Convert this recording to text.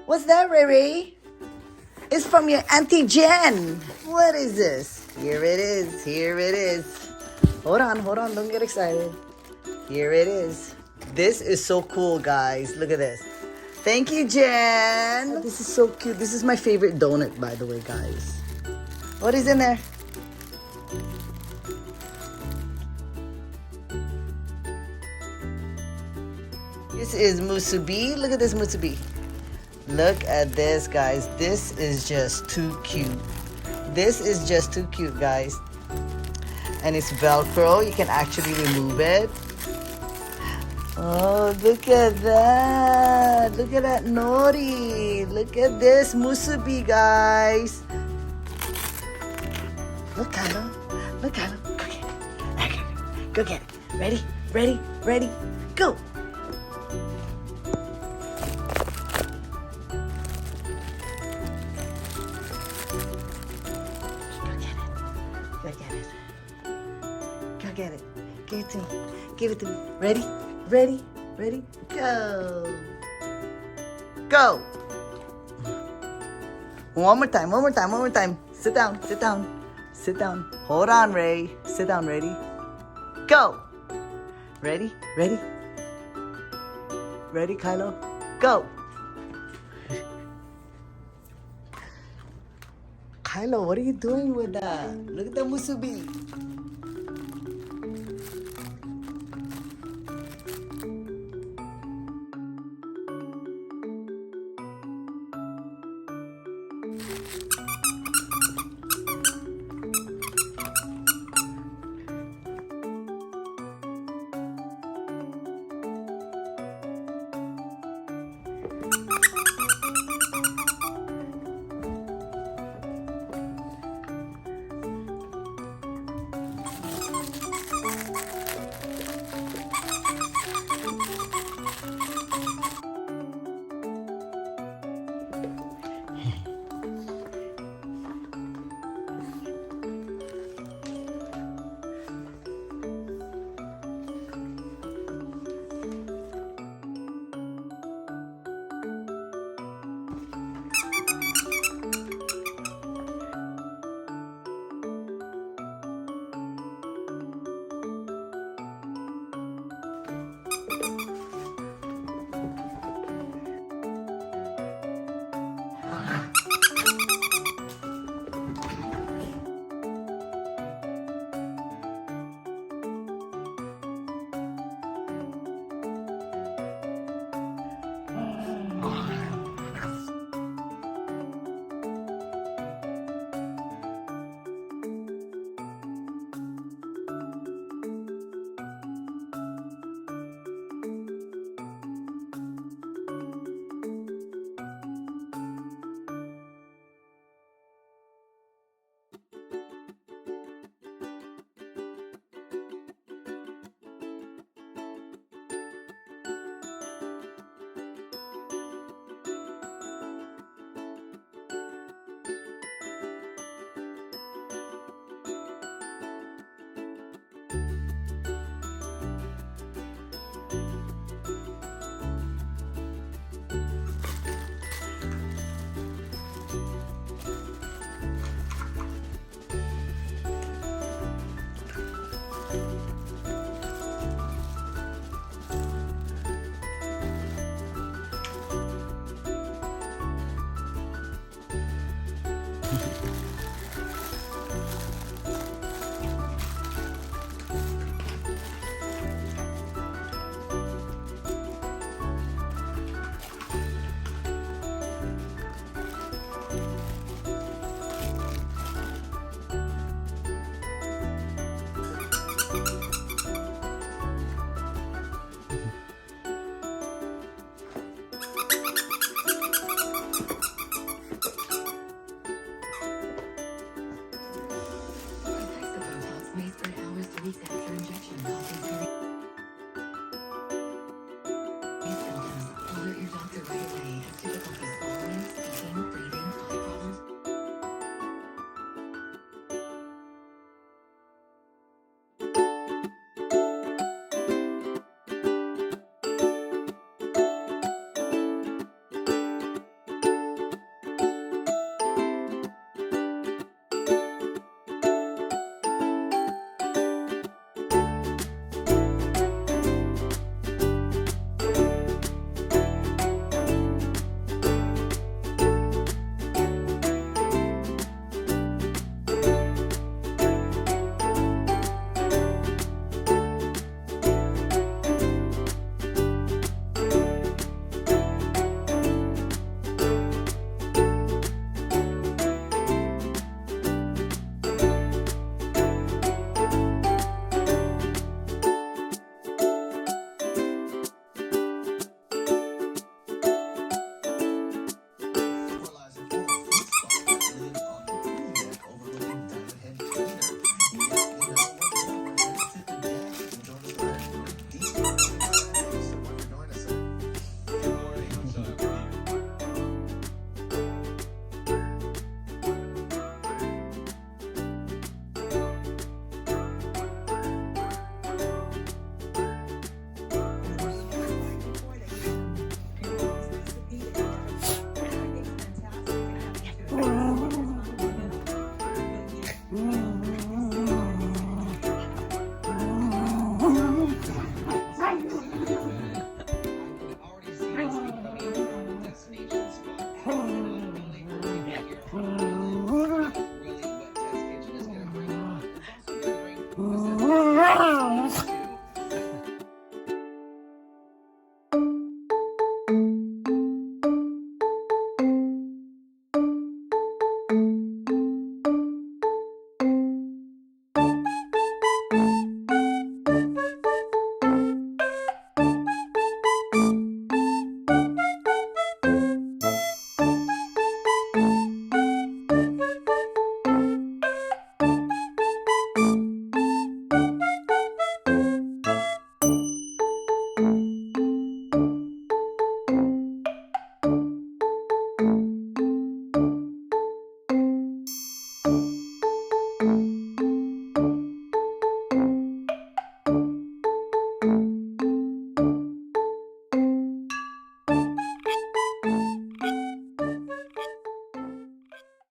What's that, Ray Ray? It's from your Auntie Jen. What is this? Here it is. Here it is. Hold on. Don't get excited. Here it is. This is so cool, guys. Look at this. Thank you, Jen. This is so cute. This is my favorite donut, by the way, guys. What is in there? This is musubi. Look at this musubi. Look at this, guys. This is just too cute. This is just too cute, guys. And it's Velcro. You can actually remove it. Oh, look at that. Look at that nori. Look at this musubi, guys. Look, Kylo. Look, Kylo. Go get it. Okay. Go get it. Ready, go. Go get it. Give it to me. Give it to me. Ready, go. Go. One more time. Sit down. Hold on, Ray. Sit down, ready? Go. Ready, Kylo? Go. Kylo, what are you doing with that? Look at the musubi.